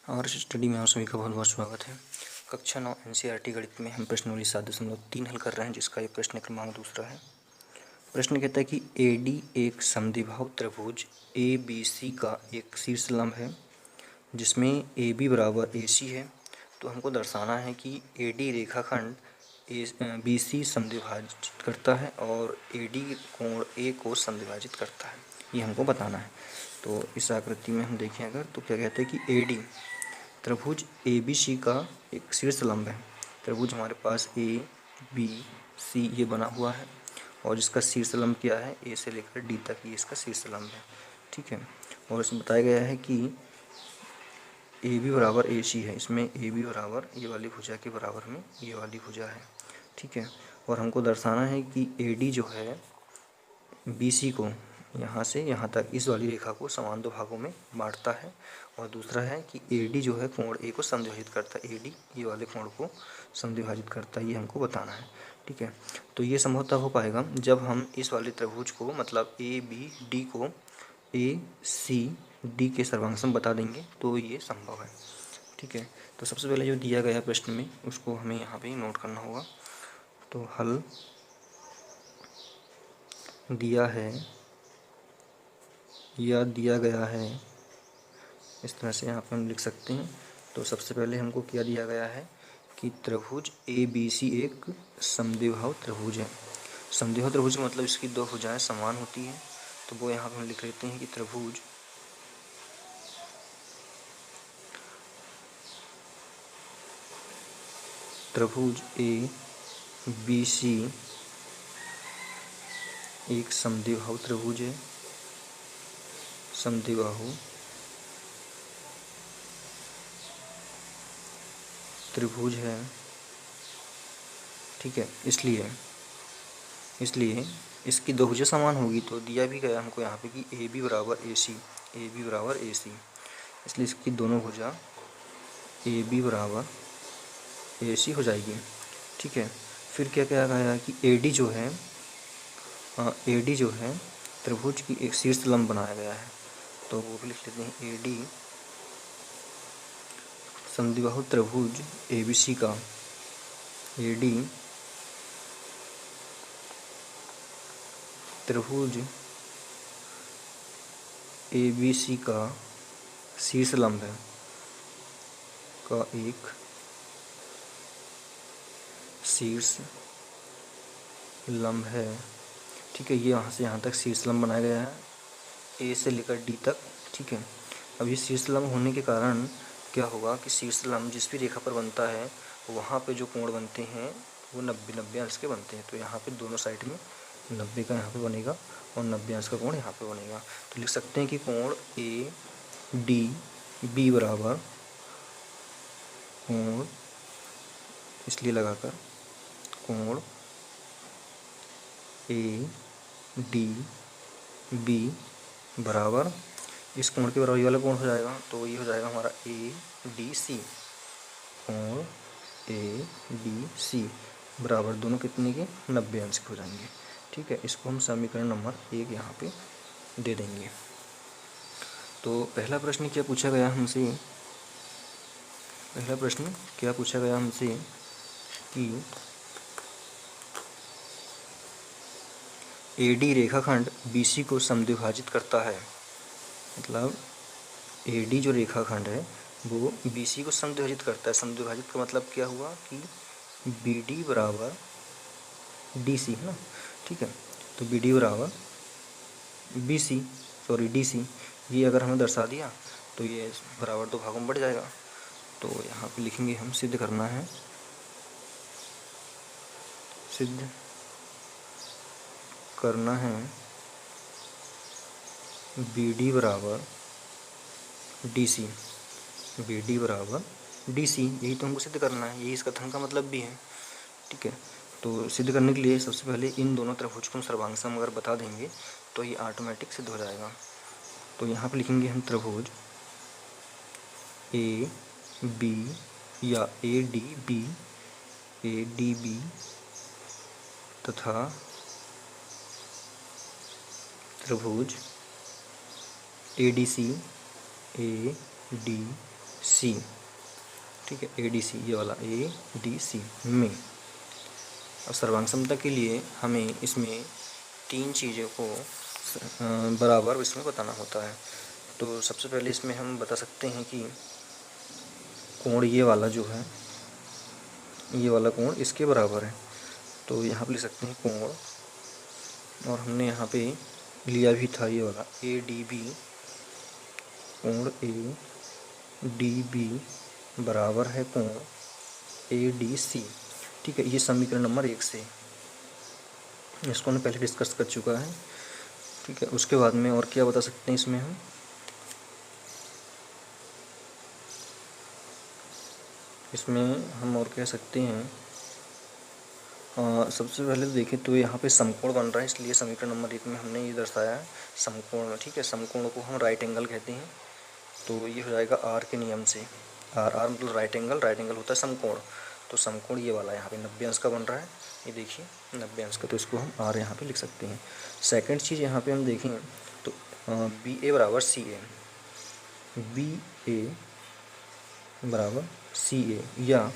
हमारे स्टडी में आप सभी का बहुत बहुत स्वागत है। कक्षा 9 एनसीईआरटी गणित में हम प्रश्नावली 7.3 हल कर रहे हैं, जिसका ये प्रश्न क्रमांक दूसरा है। प्रश्न कहता है कि AD एक समद्विबाहु त्रिभुज ABC का एक शीर्ष लंब है जिसमें AB बराबर AC है। तो हमको दर्शाना है कि AD रेखाखंड BC समद्विभाजित करता है और AD कोण A को समद्विभाजित करता है, ये हमको बताना है। तो इस आकृति में हम देखें अगर, तो क्या कहते हैं कि AD त्रिभुज ABC का एक शीर्ष लंब है। त्रिभुज हमारे पास ABC ये बना हुआ है और इसका शीर्ष लंब क्या है, A से लेकर D तक ये इसका शीर्ष लंब है, ठीक है। और इसमें बताया गया है कि AB बराबर AC है, इसमें AB बराबर ये वाली भुजा के बराबर में ये वाली भुजा है, ठीक है। और हमको दर्शाना है कि AD जो है BC को यहाँ से यहाँ तक इस वाली रेखा को समान दो भागों में बांटता है। और दूसरा है कि AD जो है कोण A को समद्विभाजित करता है, AD ये वाले कोण को समद्विभाजित करता है, ये हमको बताना है, ठीक है। तो ये संभव तब हो पाएगा जब हम इस वाले त्रिभुज को मतलब ABD को ACD के सर्वांग बता देंगे तो ये संभव है, ठीक है। तो सबसे पहले जो दिया गया प्रश्न में उसको हमें यहाँ पे नोट करना होगा। तो हल दिया है या दिया गया है, इस तरह से यहाँ पे हम लिख सकते हैं। तो सबसे पहले हमको क्या दिया गया है कि त्रिभुज ABC एक समद्विबाहु त्रिभुज है। समद्विबाहु त्रिभुज का मतलब इसकी दो भुजाएं समान होती हैं, तो वो यहाँ पे हम लिख लेते हैं कि त्रिभुज ABC एक समद्विबाहु त्रिभुज है, समद्विबाहु त्रिभुज है, ठीक है। इसलिए इसकी दो भुजा समान होगी, तो दिया भी गया हमको यहाँ पे कि AB बराबर AC, इसलिए इसकी दोनों भुजा AB बराबर AC हो जाएगी, ठीक है। फिर क्या क्या गया कि AD जो है त्रिभुज की एक शीर्ष लंब बनाया गया है, तो वो भी लिख लेते हैं AD समद्विबाहु त्रिभुज ABC का AD त्रिभुज ABC का शीर्ष लंब है का एक शीर्ष लंब है, ठीक है। ये यहाँ से यहाँ तक शीर्ष लंब बनाया गया है A से लेकर D तक, ठीक है। अब ये शीर्ष लंब होने के कारण क्या होगा कि शीर्ष लंब जिस भी रेखा पर बनता है वहाँ पे जो कोण बनते हैं वो 90 अंश के बनते हैं। तो यहाँ पे दोनों साइड में 90 का यहाँ पे बनेगा और 90 अंश का कोण यहाँ पे बनेगा। तो लिख सकते हैं कि कोण ADB बराबर कोण, इसलिए लगाकर कोण ADB बराबर इस कोण के बराबर ये वाला कोण हो जाएगा, तो ये हो जाएगा हमारा ADC, कोण ADC बराबर दोनों कितने के 90 अंश के हो जाएंगे, ठीक है। इसको हम समीकरण नंबर 1 यहाँ पे दे देंगे। तो पहला प्रश्न क्या पूछा गया हमसे कि AD रेखाखंड BC को समद्विभाजित करता है, मतलब AD जो रेखाखंड है वो BC को समद्विभाजित करता है। समद्विभाजित का मतलब क्या हुआ कि BD बराबर DC है ना, ठीक है। तो BD बराबर DC, ये अगर हमें दर्शा दिया तो ये बराबर दो भागों में बढ़ जाएगा। तो यहाँ पे लिखेंगे हम सिद्ध करना है BD बराबर DC, यही तो हमको सिद्ध करना है, यही इस कथन का मतलब भी है, ठीक है। तो सिद्ध करने के लिए सबसे पहले इन दोनों त्रिभुज को सर्वांग अगर बता देंगे तो ये ऑटोमेटिक सिद्ध हो जाएगा। तो यहाँ पे लिखेंगे हम त्रिभुज AB या ADB तथा त्रिभुज ADC सी, ठीक है, ए डी सी, ये वाला ए डी सी में। और सर्वांग समता के लिए हमें इसमें तीन चीज़ों को बराबर इसमें बताना होता है। तो सबसे पहले इसमें हम बता सकते हैं कि कोण ये वाला जो है, ये वाला कोण इसके बराबर है। तो यहाँ पे लिख सकते हैं कोण, और हमने यहाँ पे लिया भी था ये वाला ए डी बी, कोण ए डी बी बराबर है कोण ए डी सी, ठीक है। ये समीकरण नंबर 1 से, इसको हमने पहले डिस्कस कर चुका है, ठीक है। उसके बाद में और क्या बता सकते हैं इसमें हम, इसमें हम और कह सकते हैं सबसे पहले तो देखें तो यहाँ पे समकोण बन रहा है, इसलिए समीकरण नंबर 1 में हमने ये दर्शाया है समकोण, ठीक है। समकोण को हम राइट एंगल कहते हैं, तो ये हो जाएगा आर के नियम से। आर मतलब राइट एंगल होता है समकोण। तो समकोण ये वाला यहाँ पे 90 अंश का बन रहा है, ये देखिए 90 अंश का, तो इसको हम आर यहाँ पे लिख सकते हैं। सेकंड चीज़ यहाँ पे हम देखें तो बी ए बराबर सी ए, बी ए बराबर सी ए, या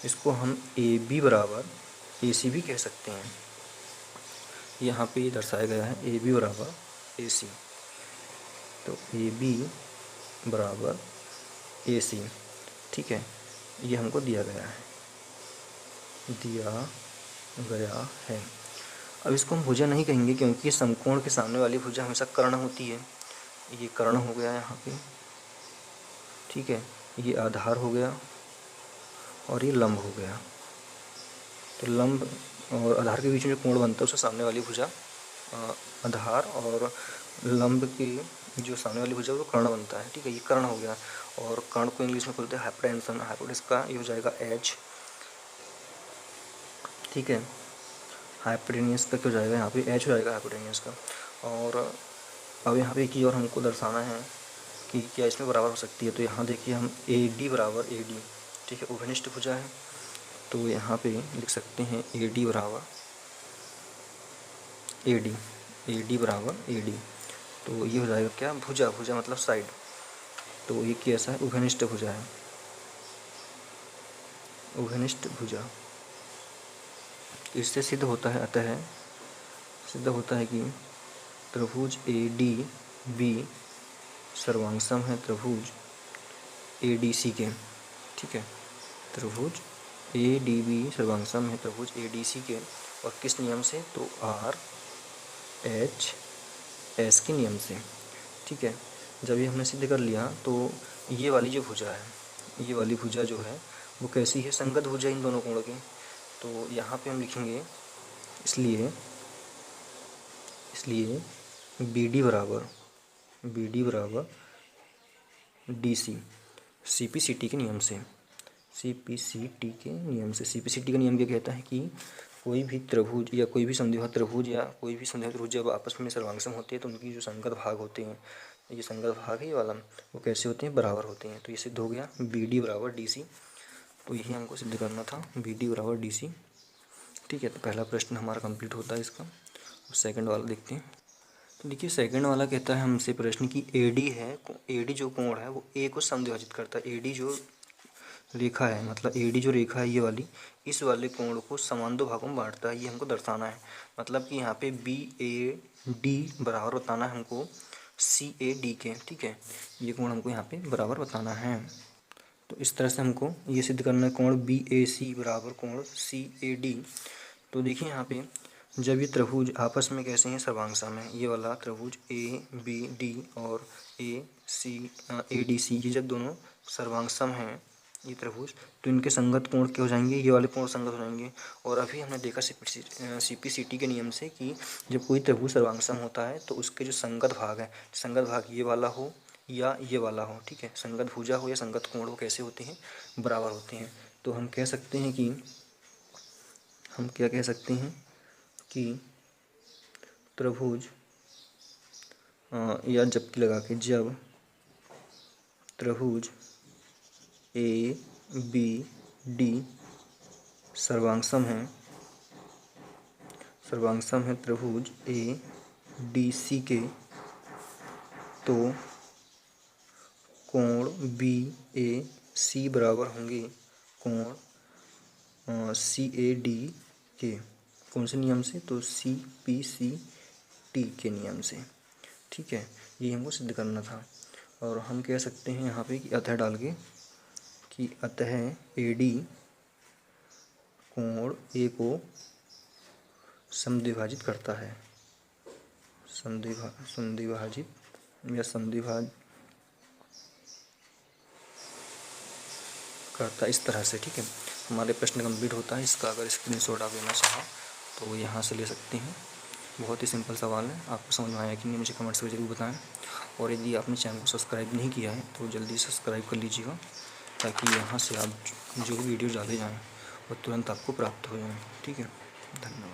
इसको हम ए बी बराबर ए सी भी कह सकते हैं। यहाँ पे ये दर्शाया गया है ए बी बराबर ए सी, तो ए बी बराबर ए सी, ठीक है, ये हमको दिया गया है। अब इसको हम भुजा नहीं कहेंगे, क्योंकि समकोण के सामने वाली भुजा हमेशा कर्ण होती है। ये कर्ण हो गया यहाँ पे, ठीक है, ये आधार हो गया और ये लंब हो गया। तो लंब और आधार के बीच में जो कोण बनता है उससे सामने वाली भुजा आधार, और लंब की जो सामने वाली भुजा वो कर्ण बनता है, ठीक है। ये कर्ण हो गया, और कर्ण को इंग्लिश में बोलते हैं हाइपोटेन्यूस। हाइपोटेन्यूस का ये हो जाएगा एच, ठीक है। हाइपोटेन्यूस का क्या हो जाएगा, यहाँ पे एच हो जाएगा हाइपोटेन्यूस का। और अब यहाँ पे एक चीज़ और हमको दर्शाना है कि क्या इसमें बराबर हो सकती है। तो यहाँ देखिए हम ए डी बराबर ए डी, ठीक है, उभयनिष्ठ भुजा है, तो यहाँ पे लिख सकते हैं ए डी बराबर ए डी, ए डी बराबर ए डी। तो ये हो जाएगा क्या, भुजा, भुजा मतलब साइड, तो ये कैसा है, उभयनिष्ठ भुजा है, उभयनिष्ठ भुजा। इससे सिद्ध होता है, अतः सिद्ध होता है कि त्रिभुज ए डी बी सर्वांगसम है त्रिभुज ए डी सी के, ठीक है। त्रिभुज ए डी बी सर्वांगसम है त्रिभुज ए डी सी के, और किस नियम से, तो आर एच एस के नियम से, ठीक है। जब ये हमने सिद्ध कर लिया तो ये वाली जो भुजा है, ये वाली भुजा जो है वो कैसी है, संगत भुजा इन दोनों कोणों की। तो यहाँ पे हम लिखेंगे इसलिए बी डी बराबर D C, C P C T के नियम से, सी पी सी टी के नियम से। सी पी सी टी का नियम क्या कहता है कि कोई भी त्रिभुज या कोई भी समद्विबाहु त्रिभुज या कोई भी समद्विबाहु त्रिभुज जब आपस में सर्वांगसम होते हैं तो उनकी जो संगत भाग होते हैं, ये संगत भाग है ये वाला, वो कैसे होते हैं, बराबर होते हैं। तो ये सिद्ध हो गया बी डी बराबर डी सी। तो यही हमको सिद्ध करना था, बी डी बराबर डी सी, ठीक है। तो पहला प्रश्न हमारा कंप्लीट होता है इसका। और सेकंड वाला देखते हैं। तो देखिए सेकंड वाला कहता है हमसे प्रश्न की ए डी है, ए डी जो कोण है वो ए को समद्विभाजित करता है। ए डी जो रेखा है, मतलब ए डी जो रेखा है ये वाली, इस वाले कोण को समान दो भागों में बांटता है, ये हमको दर्शाना है। मतलब कि यहाँ पे बी ए डी बराबर बताना है हमको सी ए डी के, ठीक है। ये कोण हमको यहाँ पे बराबर बताना है। तो इस तरह से हमको ये सिद्ध करना है, कोण बी ए सी बराबर कोण सी ए डी। तो देखिए यहाँ पे जब ये त्रिभुज आपस में कैसे हैं, सर्वांगसम है, ये वाला त्रिभुज ए बी डी और ए डी सी, ये जब दोनों सर्वांगसम हैं ये त्रिभुज, तो इनके संगत कोण क्या हो जाएंगे, ये वाले कोण संगत हो जाएंगे। और अभी हमने देखा सी पी सी टी के नियम से कि जब कोई त्रिभुज सर्वांगसम होता है तो उसके जो संगत भाग है, संगत भाग ये वाला हो या ये वाला हो, ठीक है, संगत भुजा हो या संगत कोण हो, कैसे होते हैं, बराबर होते हैं। तो हम कह सकते हैं कि हम क्या कह सकते हैं कि त्रिभुज या जबकि लगा के, जब त्रिभुज ए बी डी सर्वांगसम है त्रिभुज ए डी सी के, तो कोण बी ए सी बराबर होंगे कोण CAD के कौन से नियम से, तो CPCT के नियम से। ठीक है, ये हमको सिद्ध करना था। और हम कह सकते हैं यहाँ पे कि अतः डाल के कि अतः AD कोण ए को समद्विभाजित करता है, समद्विभाजित या समद्विभाज करता इस तरह से। ठीक है, हमारे प्रश्न कंप्लीट होता है। इसका अगर स्क्रीनशॉट आप लेना चाहो तो यहाँ से ले सकते हैं। बहुत ही सिंपल सवाल है, आपको समझ में आया कि नहीं मुझे कमेंट्स में ज़रूर बताएं। और यदि आपने चैनल को सब्सक्राइब नहीं किया है तो जल्दी सब्सक्राइब कर लीजिएगा, ताकि यहाँ से आप जो भी वीडियो डाले जाएँ वो तुरंत आपको प्राप्त हो जाए। ठीक है, धन्यवाद।